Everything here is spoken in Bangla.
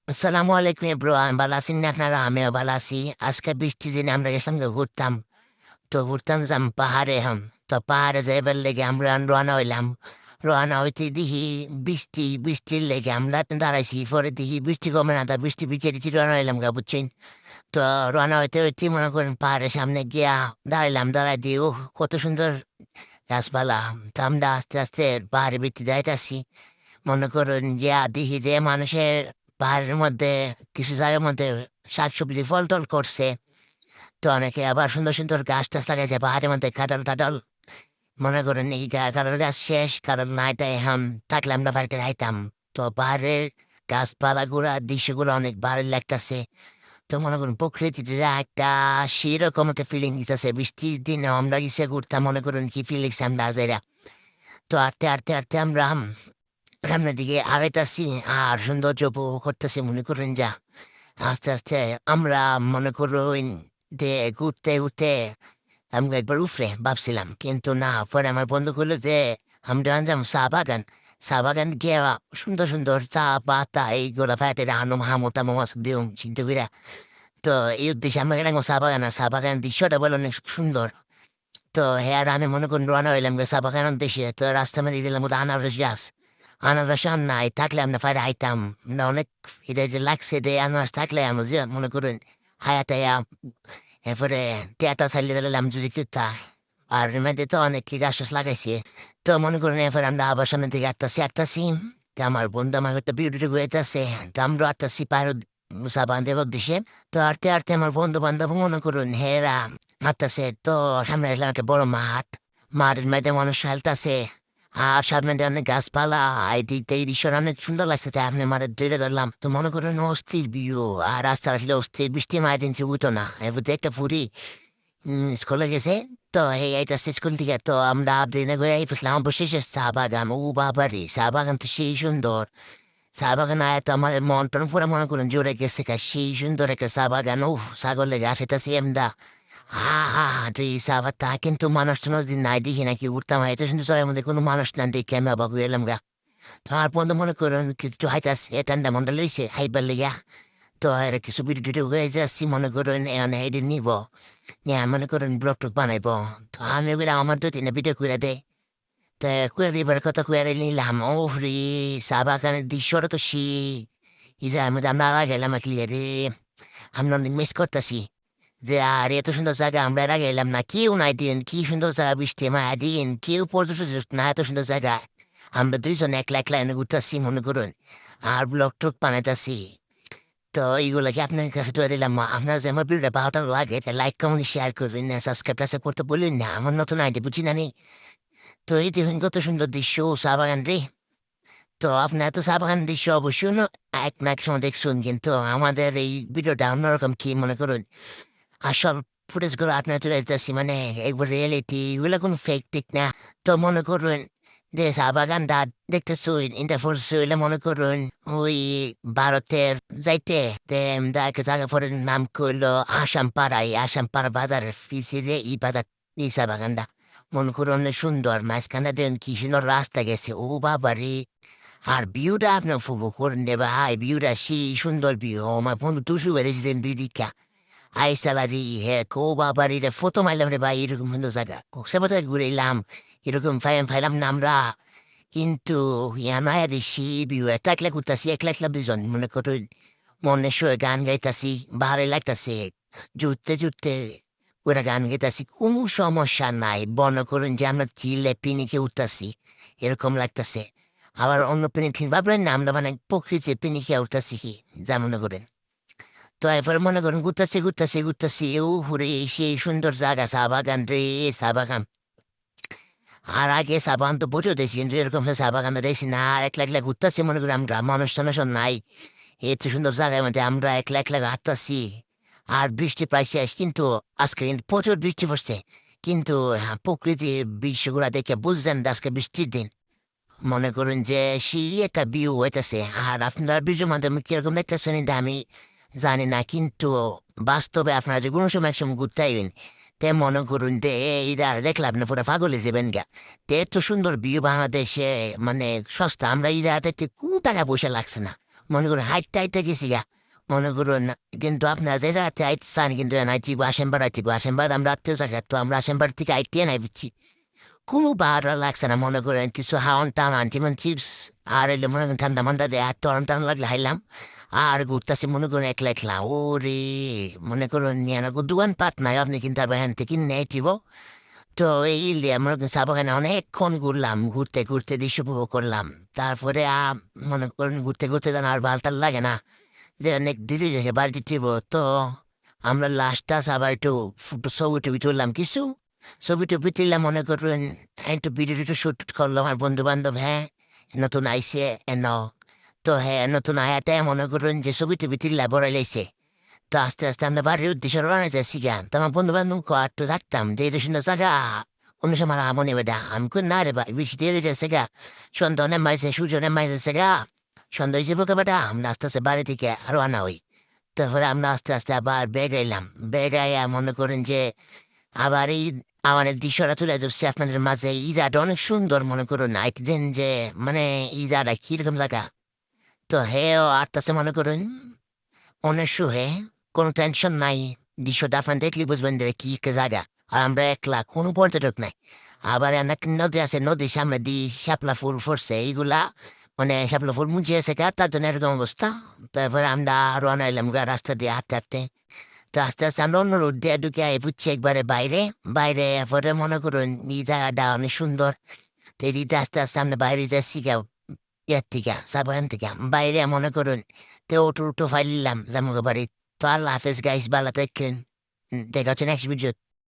আসসালামু আলাইকুম ব্রো, আমি ভালো আছি না? আপনারা? আমিও ভালো আছি। আজকে বৃষ্টির দিনে আমরা গেছিলাম ঘুরতাম। তো ঘুরতাম যাম পাহাড়ে তো পাহাড়ে যাইবার লেগে আমরা রওনা হইলাম। রওনা হইতে দেখি বৃষ্টির লেগে আমরা দাঁড়াইছি, পরে দেখি বৃষ্টি কমে না, তা বৃষ্টি পিছিয়ে দিচ্ছি, রওনা হইলাম বুঝছেন। তো রওনা হইতে হইতে মনে করেন পাহাড়ের সামনে গিয়া দাঁড়াইলাম, দাঁড়াই দিয়ে ও কত সুন্দর গাছপালা। তো আমরা আস্তে আস্তে পাহাড়ের ভিতরে যাইতাছি। মনে করুন যে দেখি যে মানুষের পাহাড়ের মধ্যে কিছু জায়গার মধ্যে শাকসবজি ফল টল করছে। তো অনেকে আবার সুন্দর সুন্দর গাছ টাছ লাগাইছে পাহাড়ের মধ্যে, কাঁঠাল টাটল। মনে করেন এই কাঁঠাল গাছ শেষ, কারণ নাইটা এখন থাকলে আমরা বাড়িতে খাইতাম। তো পাহাড়ের গাছপালা গুলা দৃশ্যগুলো অনেক ভালো লাগতেছে। তো মনে করুন প্রকৃতিতে একটা সেরকম একটা ফিলিং দিতেছে। বৃষ্টির দিনে আমরা গেছে ঘুরতাম, মনে করুন কি ফিলিংস আমরা যাইরা। তো আটতে আটতে আটতে আমরা সামনের দিকে আগাইতাছি আর সৌন্দর্য উপভোগ করতেছি। মনে করুন যা আস্তে আস্তে আমরা মনে করুন যে ঘুরতে ঘুরতে আমি একবার উফরে ভাবছিলাম, কিন্তু না, পরে আমার বন্ধু করলো যে আমরা আনজাম চা বাগান গিয়ে সুন্দর সুন্দর চা পাতা এইগুলা ফেটে আনুম হামো টামো সব দিও চিন্তা কইরা। তো এই উদ্দেশ্যে আমরা গেলাম চা বাগান দৃশ্যটা বলে অনেক সুন্দর। তো হ্যাঁ, আর আমি মনে করুন রওনা হইলাম চা বাগানের দেশে। তো রাস্তার মধ্যে দিলাম ওদের আনারস গাছ। আনারস আর নাই থাকলে আমরা ফাইরে আইতাম না, অনেক এটা যে লাগছে যে আনারস থাকলে আমরা যে মনে করুন হায়াতায়া এরপরে টেটা চাইলে দিলাম যদি কিতা। আর এর মধ্যে তো অনেক কি গাছ টাছ লাগাইছে। তো মনে করুন এরপরে আমরা আবার সামনের দিকে আটতাছি। তো আমার বন্ধু আমার একটা বিউটি ঘুরাইতেছে। তো আমরা আটতাছি পায়ের সাবানদের উদ্দেশ্যে। তো আটতে আটতে আমার বন্ধু বান্ধব মনে করুন হেরা হাঁটতাছে। তো সামনে আসলাম একটা বড় মাঠ। মাঠের মধ্যে মানুষ খেলতাছে। আর সামনে দিয়ে অনেক গাছপালা। এই দিকটা এই দৃশ্যটা অনেক সুন্দর লাগছে, তাই আপনি মাঠে ধরে ধরলাম। তো মনে করেন অস্থির ভিউ। আর রাস্তা আসলে অস্থির, বৃষ্টি মায়ের দিন চুবুতো না এবার একটা ফুরি স্কুলে গেছে। তো এইটা স্কুল থেকে তো আমরা দিনে করে ফেসলাম অবশেষে চা বাগান। ও বাবা রে, চা বাগান তো সেই সুন্দর। চা বাগান আয় তো আমার মন টন পুরো মনে করেন জোরে গেছে সেই সুন্দর একটা চা বাগান। ও ছাগলে গাছ এটা এমদা হা হা হা তুই সাবা তা কিন্তু মানুষ টানুষ যদি নাই দেখি নাকি উঠতাম, এটা শুনতে সবাই মধ্যে কোনো মানুষ না দেখে আমি অবাক হয়ে এলাম গা। তোমার বন্ধু মনে করেন কিছু হাইতাস এটান্ডা মন্ডল লইছে হাইবার লিগা। তো আর কিছু ভিডিও টিডিও হয়ে যাচ্ছি মনে করেন এনে হেডে নিব নিয়ে মনে করেন ব্লগ টক বানাইব। তো আমি বলে আমার তো তিনে ভিডিও করে দেয়। তা করে দিবার কথা করে নিলাম। ও রে, চা বাগানের দৃশ্যটা তো এই যে আমরা গেলাম ক্লিয়ারে। আমরা অনেক মিস করতেছি যে আর এত সুন্দর জায়গা আমরা এর আগে এলাম না, কেউ নাই দিন কি সুন্দর জায়গা, বৃষ্টি মায়া দিন কেউ পর্যটক না, এত সুন্দর জায়গা। আমরা দুইজন একলা একলা এনে ঘুরতেছি মনে করুন আর ব্লগ টক বানাইতেছি। তো এইগুলো কি আপনার কাছে তো দিলাম। আপনার যে আমার ভিডিওটা ভালো লাগে লাইক কমেন্ট শেয়ার করবেন না, সাবস্ক্রাইব করতে বললেন না, আমার নতুন আইডি বুঝি না নি। তো এই দেখুন কত সুন্দর দৃশ্য চা বাগান রে। তো আপনার তো চা বাগান দৃশ্য অবশ্যই এক না এক সময় দেখছুন, কিন্তু আমাদের এই ভিডিওটা অন্যরকম কি মনে করুন আসল ফুটেজগুলো আপনার চলে যাচ্ছি, মানে একবার রিয়েলিটি, এগুলো কোনো ফেক টেক না। তো মনে করুন যে চা বাগানটা দেখতেছুন ইন্টারফোর হইলে মনে করুন ওই ভারতের যাইতে একটা জায়গা পরে নাম করলো আসামপাড়া বাজারের ফিসিরে ই বাজার এই চা বাগানটা মনে করুন অনেক সুন্দর। মাঝখানে দেন কি সুন্দর রাস্তা গেছে ও বাবারে। আর ভিউটা আপনি উপভোগ করেন রে ভাই, ভিউটা সেই সুন্দর ভিউ। আমার বন্ধু টুসু বেড়েছিলেন বিদিকা আই স্যালারি হ্যাঁ কো বাবার এটা ফটো মারলাম রে ভাই, এরকম সুন্দর জায়গা কক্সবাজার ঘুরে এলাম। এরকম ফাইলাম না আমরা, কিন্তু ইয়ামায় দেশি বিউ একটা একলা ঘুরতাছি, একলা একলা দুজন মনে করুন মনে সয়ে গান গাইতাছি, ভালো লাগতাছে। জুড়তে জুড়তে ওরা গান গাইতাছি, কোনো সমস্যা নাই। মনে করুন যে আমরা চিলে পিনিকে উঠতাছি এরকম লাগতাছে। আবার অন্য পিনিক ভাবলেন না আমরা মানে প্রকৃতির পিনিকে উঠতাছি কি যা মনে করেন। তো এরপর মনে করেন ঘুরতাছি ও হুরে সেই সুন্দর জায়গা চা বাগান রে, চা বাগান। আর আগে চা বাগান তো প্রচুর দেখছি, কিন্তু এরকম চা বাগান দেখছি না। আর একলা একলা ঘুরতাছি মনে করি আমরা, মানুষ টানুষ নাই। এত সুন্দর জায়গার মধ্যে আমরা একলা একলা হাঁটতাছি। আর বৃষ্টি প্রায় শেষ, কিন্তু আজকে কিন্তু প্রচুর বৃষ্টি পড়ছে। কিন্তু প্রকৃতির দৃশ্যগুলা দেখে বুঝছেন যে আজকে বৃষ্টির দিন। মনে করুন যে সেই একটা ভিউ হইতেছে। আর আপনার ভিডিওর মাধ্যমে কিরকম দেখতেছেন এটা আমি জানি না, কিন্তু বাস্তবে আপনারা যে কোনো সময় একসময় ঘুরতে আইবেন তে মনে করুন যে এইটা দেখলে আপনি পুরো পাগলে যাবেন গা। এত সুন্দর ভিউ বাংলাদেশে, মানে সস্তা। আমরা এই জায়গাতে কোন টাকা পয়সা লাগছে না, মনে করুন হাইটটা গেছি গা মনে করুন কিন্তু আপনারা যে জায়গাতে চান কিন্তু নাইটি আসেনবার আইটি আসেনবার আমরা আত্মীয় জায়গা তো আমরা আসেনবার থেকে আইটিয়ে নাই বুঝছি কোনো ভালো লাগছে না মনে করেন কিছু হাওয়ান টান আনছি মানে চিপস আর এলে মনে করেন ঠান্ডা মান্ডা দেয় আর তরম টান লাগলে হাইলাম আর ঘুরতেছি মনে করেন একলা একলা ওরে মনে করুন নিয়ে দোকান পাট নাই আপনি কিন্তু আর এখান থেকে নিয়ে আইটিব তো এই লিয়ে মনে করেন চা বাগানে অনেকক্ষণ ঘুরলাম ঘুরতে ঘুরতে দৃশ্য উপভোগ করলাম তারপরে মনে করেন ঘুরতে ঘুরতে যেন আর ভালটাল লাগে না যে অনেক দেরি হয়ে বাড়িতে টিব তো আমরা লাস্টটা আবার একটু ছবি টবি তুললাম কিছু ছবি টবি তুললাম মনে করুন একটু ভিডিও টিডিও শুট করলো আমার বন্ধু বান্ধব হ্যাঁ নতুন আইসে এন তো হ্যাঁ নতুন আয়াতে মনে করুন যে ছবি টবি তুললা বড় লাইছে তো আস্তে আস্তে আমরা বাড়ির উদ্দেশ্যে রওনা যাচ্ছি গান তো আমার বন্ধু বান্ধব একটু থাকতাম যে এটা সুন্দর জায়গা অন্য সময় মনে বেদা আমি কই না রে ভাই বেশি দেরি যাচ্ছে গা সন্ধ্যা অনেক মাইছে সূর্য অনেক মাইছে গা সন্ধ্যা হিসেবে বেটা আমরা আস্তে আস্তে বাড়ি থেকে রওনা হই তারপরে আমরা আস্তে আস্তে আবার বেগ এলাম বেগ আইয়া মনে করেন যে আবার এই আমাদের দৃশ্যটা তুলে ধরছি আপনাদের মাঝে এই জায়গাটা অনেক সুন্দর মনে করুন নাইট দিন যে মানে এই জায়গাটা কিরকম জায়গা তো হ্যাঁ আটটাছে মনে করুন অনেক সুহে কোনো টেনশন নাই দৃশ্যটা আপনার দেখলে বুঝবেন যে কি একটা জায়গা আর আমরা একলা কোনো পর্যটক নাই আবার অনেক নদী আছে নদীর সামনে দিয়ে শাপলা ফুল ফুটছে এইগুলা মানে শাপলা ফুল মুছিয়েছে গা তার জন্য এরকম অবস্থা তারপরে আমরা রওনা এলাম গা রাস্তা দিয়ে হাঁটতে হাঁটতে তো আস্তে আস্তে আমরা অন্য রোড দিয়ে ঢুকে বুঝছি একবারে বাইরে বাইরে পরে মনে করুন এই জায়গাটা অনেক সুন্দর তো এই দিতে আস্তে আস্তে আমরা বাইরে যাচ্ছি গা ইয়ার থেকে সাবান থেকে বাইরে মনে করুন তো অটো ফাইলাম জামুকা বাড়ি তো আল্লাহ হাফেজ গাইস বালা দেখেন দেখা হচ্ছে নেক্সট ভিডিও